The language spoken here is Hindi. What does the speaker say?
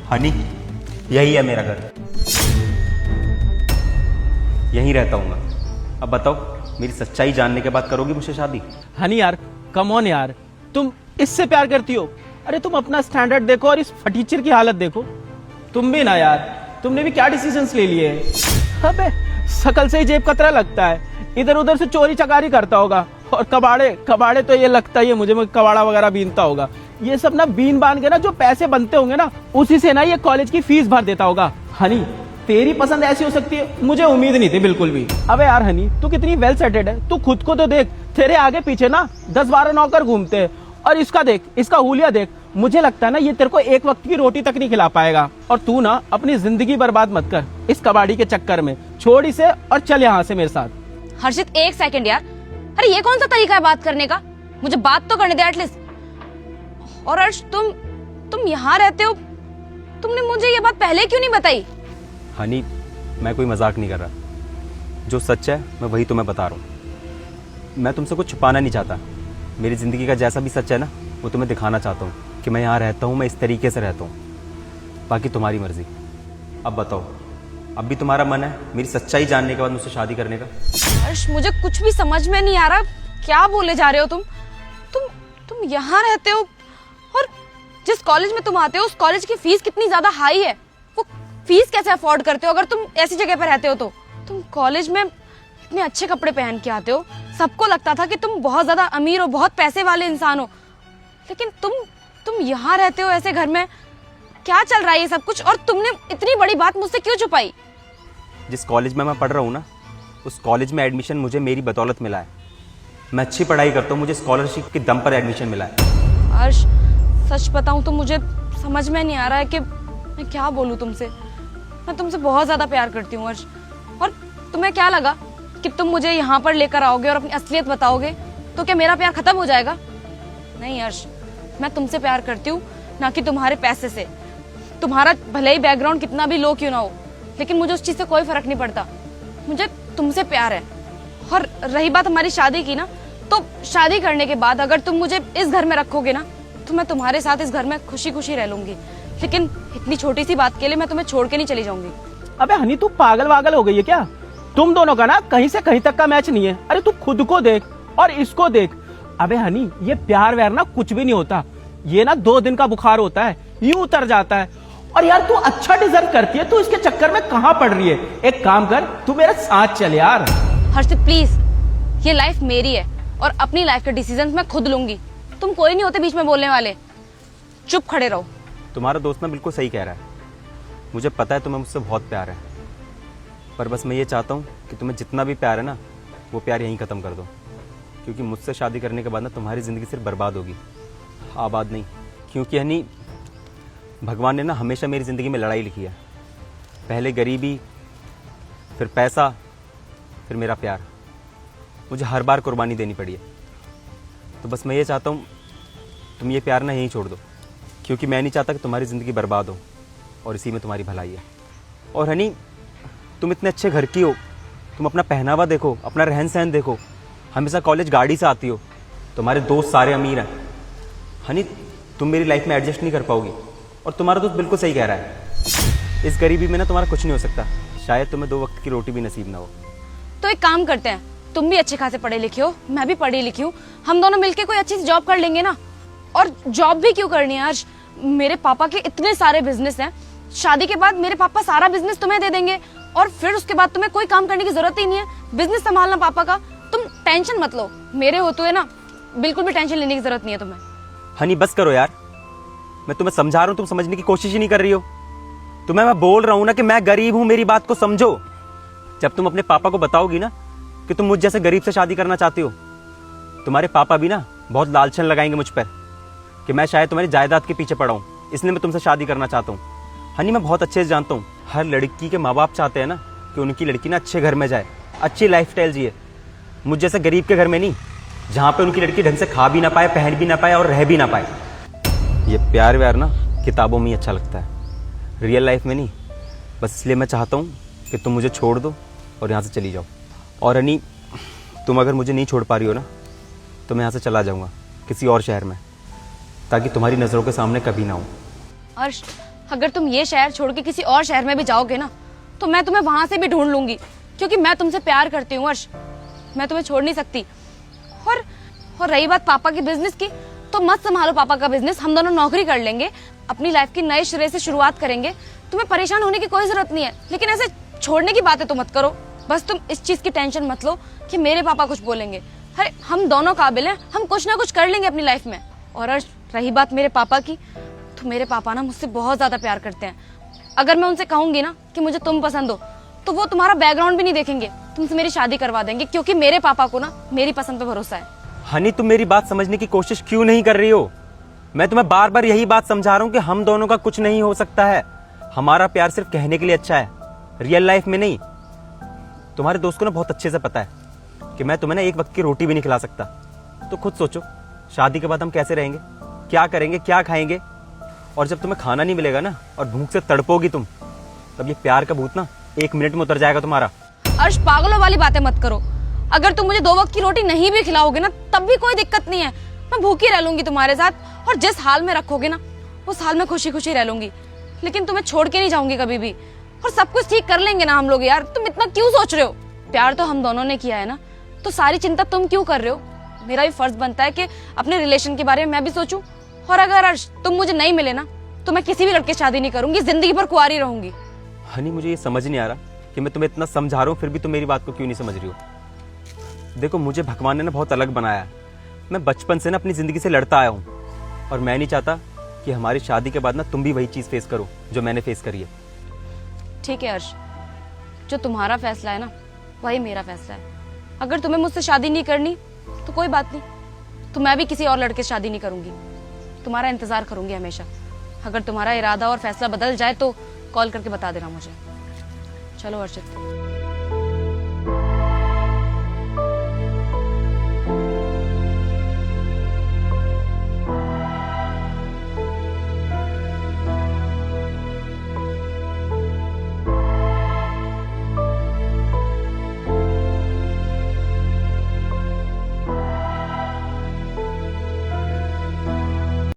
हनी, यही है मेरा घर, यहीं रहता हूँ मैं। अब बताओ, मेरी सच्चाई जानने के बाद करोगी मुझसे शादी? हनी यार, कम ऑन यार, तुम इससे प्यार करती हो? अरे तुम अपना स्टैंडर्ड देखो और इस फटीचर की हालत देखो। तुम भी ना यार, तुमने भी क्या डिसीजंस ले लिए हैं? अबे शकल से ही जेब कतरा लगता है, इधर उधर से चोरी चकारी करता होगा, और कबाड़े तो ये लगता ही है मुझे कबाड़ा वगैरह बीनता होगा। ये सब ना बीन बान के ना जो पैसे बनते होंगे ना, उसी से ना ये कॉलेज की फीस भर देता होगा। हनी, तेरी पसंद ऐसी हो सकती है, मुझे उम्मीद नहीं थी बिल्कुल भी। अबे यार हनी, तू कितनी वेल सेटेड है, तू खुद को तो देख, तेरे आगे पीछे ना 10-12 नौकर घूमते हैं, और इसका देख, इसका हुलिया देख। मुझे लगता है ना ये तेरे को एक वक्त की रोटी तक नहीं खिला पाएगा। और तू ना अपनी जिंदगी बर्बाद मत कर इस कबाड़ी के चक्कर में। छोड़ इसे और चल यहाँ से मेरे साथ। हर्षित एक सेकंड यार, अरे ये कौन सा तरीका है बात करने का? मुझे बात तो करने दे एटलीस्ट। और हर्ष, तुम यहाँ रहते हो, तुमने मुझे ये बात पहले क्यों नहीं बताई? हनी, मैं कोई मजाक नहीं कर रहा, जो सच है मैं वही तुम्हें बता रहा हूँ। मैं तुमसे कुछ छुपाना नहीं चाहता। मेरी ज़िंदगी का जैसा भी सच है ना, वो तुम्हें दिखाना चाहता हूँ कि मैं यहाँ रहता हूँ, मैं इस तरीके से रहता हूँ। बाकी तुम्हारी मर्जी। अब बताओ, अब भी तुम्हारा मन है मेरी सच्चाई जानने के बाद मुझसे शादी करने का? हर्ष, मुझे कुछ भी समझ में नहीं आ रहा, क्या बोले जा रहे हो तुम यहाँ रहते हो, और जिस कॉलेज में तुम आते हो उस कॉलेज की फीस कितनी ज्यादा हाई है। वो फीस कैसे अफोर्ड करते हो अगर तुम ऐसी जगह पर रहते हो? तो तुम कॉलेज में इतने अच्छे कपड़े पहन के आते हो, सबको लगता था कि तुम बहुत ज्यादा अमीर हो, बहुत पैसे वाले इंसान हो, लेकिन तुम यहाँ रहते हो ऐसे घर में। क्या चल रहा है ये सब कुछ, और तुमने इतनी बड़ी बात मुझसे क्यों छुपाई? जिस कॉलेज में मैं पढ़ रहा हूँ ना, उस कॉलेज में एडमिशन मुझे मेरी बदौलत मिला है। मैं अच्छी पढ़ाई करता हूँ, मुझे स्कॉलरशिप के दम पर एडमिशन मिला है। हर्ष, सच बताऊं तो मुझे समझ में नहीं आ रहा है कि मैं क्या बोलूं तुमसे। मैं तुमसे बहुत ज्यादा प्यार करती हूँ हर्ष, और तुम्हें क्या लगा कि तुम मुझे यहाँ पर लेकर आओगे और अपनी असलियत बताओगे तो क्या मेरा प्यार खत्म हो जाएगा? नहीं हर्ष, मैं तुमसे प्यार करती हूँ, ना कि तुम्हारे पैसे से। तुम्हारा भले ही बैकग्राउंड कितना भी लो क्यों ना हो, लेकिन मुझे उस चीज से कोई फर्क नहीं पड़ता। मुझे तुमसे प्यार है। और रही बात हमारी शादी की ना, तो शादी करने के बाद अगर तुम मुझे इस घर में रखोगे ना, तो मैं तुम्हारे साथ इस घर में खुशी खुशी रह लूंगी, लेकिन इतनी छोटी सी बात के लिए मैं तुम्हें छोड़ के नहीं चली जाऊंगी। अबे हनी, तू पागल वागल हो गई है क्या? तुम दोनों का ना कहीं से कहीं तक का मैच नहीं है। अरे तू खुद को देख और इसको देख। अबे हनी, ये प्यार व्यार ना कुछ भी नहीं होता, ये ना 2 दिन का बुखार होता है, यूं उतर जाता है। और यार तू अच्छा डिजर्व करती है, तू इसके चक्कर में कहां पड़ रही है? एक काम कर, तू मेरे साथ चल यार। हर्षित प्लीज, ये लाइफ मेरी है और अपनी लाइफ के डिसीजंस मैं खुद लूंगी। तुम कोई नहीं होते बीच में बोलने वाले, चुप खड़े रहो। तुम्हारा दोस्त ना बिल्कुल सही कह रहा है। मुझे पता है तुम्हें मुझसे बहुत प्यार है, पर बस मैं ये चाहता हूँ कि तुम्हें जितना भी प्यार है ना, वो प्यार यहीं ख़त्म कर दो। क्योंकि मुझसे शादी करने के बाद ना तुम्हारी ज़िंदगी सिर्फ बर्बाद होगी, आबाद नहीं। क्योंकि हनी, भगवान ने ना हमेशा मेरी ज़िंदगी में लड़ाई लिखी है। पहले गरीबी, फिर पैसा, फिर मेरा प्यार। मुझे हर बार कुर्बानी देनी पड़ी है। तो बस मैं ये चाहता हूँ तुम ये प्यार ना यहीं छोड़ दो, क्योंकि मैं नहीं चाहता कि तुम्हारी ज़िंदगी बर्बाद हो, और इसी में तुम्हारी भलाई है। और हनी, तुम इतने अच्छे घर की हो, तुम अपना पहनावा देखो, अपना रहन सहन देखो, हमेशा कॉलेज गाड़ी से आती हो, तुम्हारे दोस्त सारे अमीर हैं। हनी, तुम मेरी लाइफ में एडजस्ट नहीं कर पाओगी, और तुम्हारा दोस्त बिल्कुल सही कह रहा है। इस गरीबी में ना तुम्हारा कुछ नहीं हो सकता, शायद तुम्हें 2 वक्त की रोटी भी नसीब ना हो। तो एक काम करते हैं, तुम भी अच्छे खासे पढ़े लिखे हो, मैं भी पढ़ी लिखी हूँ, हम दोनों मिलके कोई अच्छी सी जॉब कर लेंगे ना। और जॉब भी क्यों करनी है हर्ष, मेरे पापा के इतने सारे बिजनेस हैं, शादी के बाद मेरे पापा सारा बिजनेस तुम्हें दे देंगे, और फिर उसके बाद तुम्हें कोई काम करने की जरूरत ही नहीं है, बिजनेस संभालना पापा का। तुम टेंशन मत लो, मेरे होते हुए ना बिल्कुल भी टेंशन लेने की जरूरत नहीं है तुम्हें। हनी बस करो यार, मैं तुम्हें समझा रहा हूँ, तुम समझने की कोशिश ही नहीं कर रही हो। तुम्हें मैं बोल रहा हूँ ना कि मैं गरीब हूँ, मेरी बात को समझो। जब तुम अपने पापा को बताओगी ना कि तुम मुझ जैसे गरीब से शादी करना चाहती हो, तुम्हारे पापा भी ना बहुत लालचन लगाएंगे मुझ पर कि मैं शायद तुम्हारी जायदाद के पीछे पड़ा हूँ, इसलिए मैं तुमसे शादी करना चाहता हूँ। हनी, मैं बहुत अच्छे से जानता हूँ, हर लड़की के माँ बाप चाहते हैं ना कि उनकी लड़की ना अच्छे घर में जाए, अच्छी लाइफस्टाइल जिए, मुझ जैसे गरीब के घर में नहीं, जहाँ पे उनकी लड़की ढंग से खा भी ना पाए, पहन भी ना पाए और रह भी ना पाए। ये प्यार व्यार ना किताबों में ही अच्छा लगता है, रियल लाइफ में नहीं। बस इसलिए मैं चाहता हूँ कि तुम मुझे छोड़ दो और यहाँ से चली जाओ। और हनी, तुम अगर मुझे नहीं छोड़ पा रही हो ना, तो मैं यहाँ से चला जाऊँगा किसी और शहर में, ताकि तुम्हारी नज़रों के सामने कभी ना हो। अर्श, अगर तुम ये शहर छोड़ के किसी और शहर में भी जाओगे ना, तो मैं तुम्हें वहां से भी ढूंढ लूंगी, क्योंकि मैं तुमसे प्यार करती हूँ अर्श। मैं तुम्हें छोड़ नहीं सकती। और रही बात पापा के बिजनेस की, तो मत संभालो पापा का बिजनेस। हम दोनों नौकरी कर लेंगे, अपनी लाइफ की नए सिरे से शुरुआत करेंगे। तुम्हें परेशान होने की कोई जरूरत नहीं है, लेकिन ऐसे छोड़ने की बातें तो मत करो। बस तुम इस चीज की टेंशन मत लो कि मेरे पापा कुछ बोलेंगे। अरे हम दोनों काबिल हैं, हम कुछ ना कुछ कर लेंगे अपनी लाइफ में। और अर्श, रही बात मेरे पापा की, तो मेरे पापा ना मुझसे बहुत ज्यादा प्यार करते हैं। अगर मैं उनसे कहूंगी ना कि मुझे तुम पसंद हो, तो वो तुम्हारा बैकग्राउंड भी नहीं देखेंगे, तुमसे मेरी शादी करवा देंगे, क्योंकि मेरे पापा को ना मेरी पसंद पे भरोसा है। हनी, तुम मेरी बात समझने की कोशिश क्यों नहीं कर रही हो? मैं तुम्हें बार बार यही बात समझा रहा हूँ कि हम दोनों का कुछ नहीं हो सकता है। हमारा प्यार सिर्फ कहने के लिए अच्छा है, रियल लाइफ में नहीं। तुम्हारे दोस्त को ना बहुत अच्छे से पता है कि मैं तुम्हें ना एक वक्त की रोटी भी नहीं खिला सकता। तो खुद सोचो, शादी के बाद हम कैसे रहेंगे, क्या करेंगे, क्या खाएंगे? और जब तुम्हें खाना नहीं मिलेगा ना और भूख से तड़पोगी तुम, तब ये प्यार का भूत ना 1 मिनट में उतर जाएगा तुम्हारा। अर्श, पागलों वाली बातें मत करो। अगर तुम मुझे 2 वक्त की रोटी नहीं भी खिलाओगे ना, तब भी कोई दिक्कत नहीं है। मैं भूखी रह लूंगी तुम्हारे साथ, और जिस हाल में रखोगे ना, उस हाल में खुशी खुशी रह लूंगी। लेकिन तुम्हें छोड़ के नहीं जाऊंगी कभी भी। और सब कुछ ठीक कर लेंगे ना हम लोग। यार, तुम इतना क्यों सोच रहे हो? प्यार तो हम दोनों ने किया है ना, तो सारी चिंता तुम क्यों कर रहे हो? मेरा भी फर्ज बनता है कि अपने रिलेशन के बारे में मैं भी सोचूं। और अगर अर्श तुम मुझे नहीं मिले ना, तो मैं किसी भी लड़के से शादी नहीं करूंगी, जिंदगी भर कुंवारी रहूंगी। हनी, मुझे ये समझ नहीं आ रहा कि मैं तुम्हें इतना समझा रहा हूँ, फिर भी तुम मेरी बात को क्यों नहीं समझ रही हो। देखो, मुझे भगवान ने ना बहुत अलग बनाया है। मैं बचपन से ना अपनी जिंदगी से लड़ता आया हूँ, और मैं नहीं चाहता कि हमारी शादी के बाद ना तुम भी वही चीज फेस करो जो मैंने फेस करी है। ठीक है अर्श, जो तुम्हारा फैसला है ना, वही मेरा फैसला है। अगर तुम्हें मुझसे शादी नहीं करनी तो कोई बात नहीं, तो मैं भी किसी और लड़के से शादी नहीं करूंगी। तुम्हारा इंतजार करूंगी हमेशा। अगर तुम्हारा इरादा और फैसला बदल जाए तो कॉल करके बता देना मुझे। चलो अर्शित।